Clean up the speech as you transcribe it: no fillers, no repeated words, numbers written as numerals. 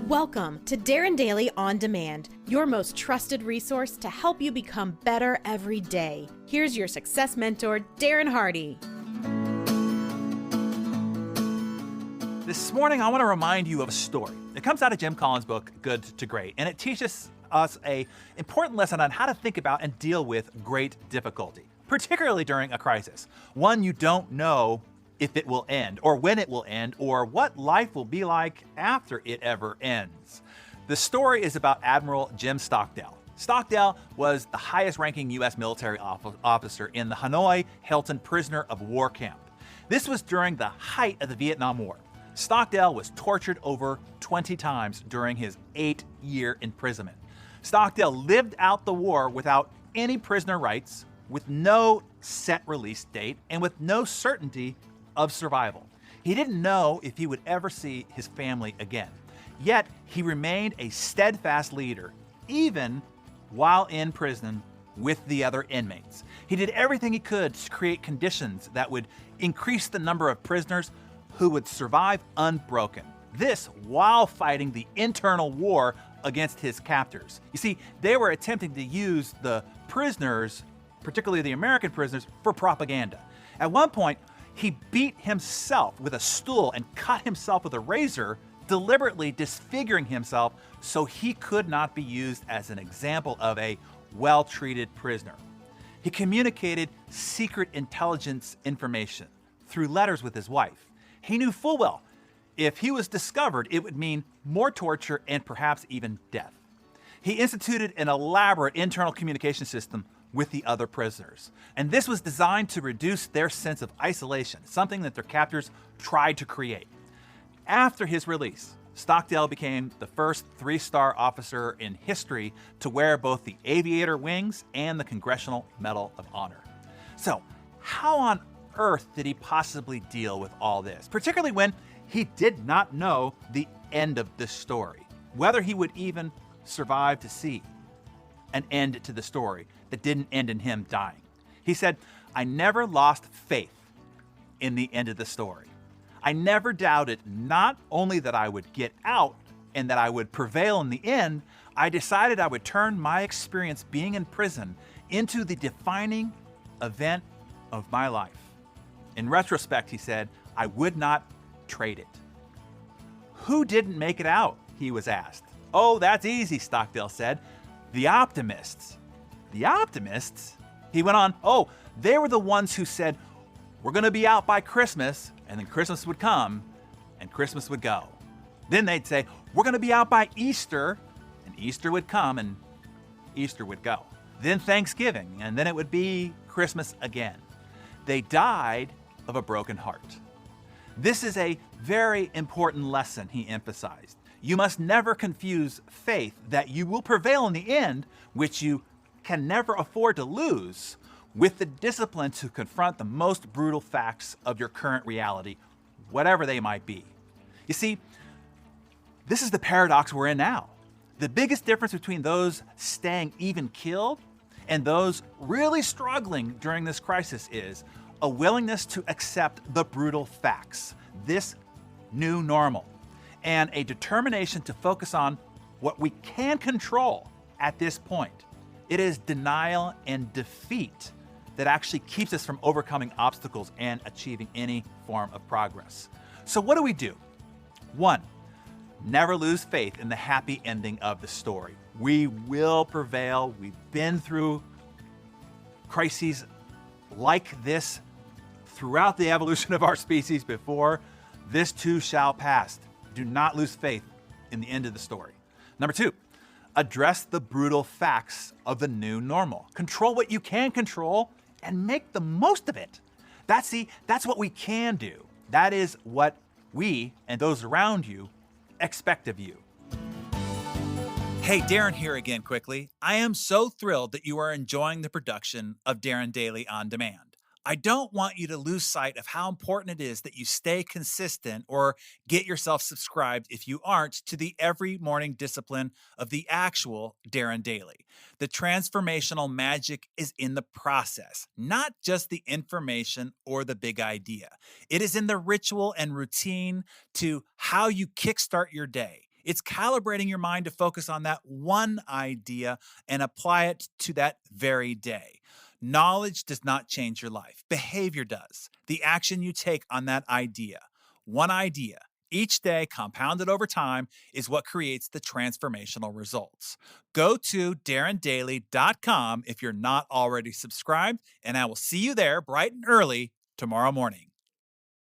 Welcome to Darren Daily On Demand, your most trusted resource to help you become better every day. Here's your success mentor, Darren Hardy. This morning, I want to remind you of a story. It comes out of Jim Collins' book, Good to Great, and it teaches us an important lesson on how to think about and deal with great difficulty, particularly during a crisis, one you don't know if it will end, or when it will end, or what life will be like after it ever ends. The story is about Admiral Jim Stockdale. Stockdale was the highest-ranking U.S. military officer in the Hanoi Hilton prisoner of war camp. This was during the height of the Vietnam War. Stockdale was tortured over 20 times during his 8-year imprisonment. Stockdale lived out the war without any prisoner rights, with no set release date, and with no certainty of survival. He didn't know if he would ever see his family again. Yet, he remained a steadfast leader, even while in prison with the other inmates. He did everything he could to create conditions that would increase the number of prisoners who would survive unbroken. This while fighting the internal war against his captors. You see, they were attempting to use the prisoners, particularly the American prisoners, for propaganda. At one point, he beat himself with a stool and cut himself with a razor, deliberately disfiguring himself so he could not be used as an example of a well-treated prisoner. He communicated secret intelligence information through letters with his wife. He knew full well if he was discovered, it would mean more torture and perhaps even death. He instituted an elaborate internal communication system with the other prisoners. And this was designed to reduce their sense of isolation, something that their captors tried to create. After his release, Stockdale became the first 3-star officer in history to wear both the aviator wings and the Congressional Medal of Honor. So, how on earth did he possibly deal with all this, particularly when he did not know the end of this story, whether he would even survive to see an end to the story that didn't end in him dying? He said, "I never lost faith in the end of the story. I never doubted not only that I would get out and that I would prevail in the end, I decided I would turn my experience being in prison into the defining event of my life. In retrospect," he said, "I would not trade it." Who didn't make it out, he was asked. "Oh, that's easy," Stockdale said. "The optimists." The optimists? He went on, "Oh, they were the ones who said, we're going to be out by Christmas," and then Christmas would come and Christmas would go. Then they'd say, "We're going to be out by Easter," and Easter would come and Easter would go. Then Thanksgiving, and then it would be Christmas again. They died of a broken heart. This is a very important lesson, he emphasized. You must never confuse faith that you will prevail in the end, which you can never afford to lose, with the discipline to confront the most brutal facts of your current reality, whatever they might be. You see, this is the paradox we're in now. The biggest difference between those staying even killed and those really struggling during this crisis is a willingness to accept the brutal facts, this new normal, and a determination to focus on what we can control at this point. It is denial and defeat that actually keeps us from overcoming obstacles and achieving any form of progress. So what do? 1, never lose faith in the happy ending of the story. We will prevail. We've been through crises like this throughout the evolution of our species before. This too shall pass. Do not lose faith in the end of the story. Number 2, address the brutal facts of the new normal. Control what you can control and make the most of it. That's what we can do. That is what we and those around you expect of you. Hey, Darren here again quickly. I am so thrilled that you are enjoying the production of Darren Daily On Demand. I don't want you to lose sight of how important it is that you stay consistent or get yourself subscribed, if you aren't, to the every morning discipline of the actual Darren Daily. The transformational magic is in the process, not just the information or the big idea. It is in the ritual and routine to how you kickstart your day. It's calibrating your mind to focus on that one idea and apply it to that very day. Knowledge does not change your life. Behavior does. The action you take on that idea. One idea, each day compounded over time, is what creates the transformational results. Go to darrendaily.com if you're not already subscribed, and I will see you there bright and early tomorrow morning.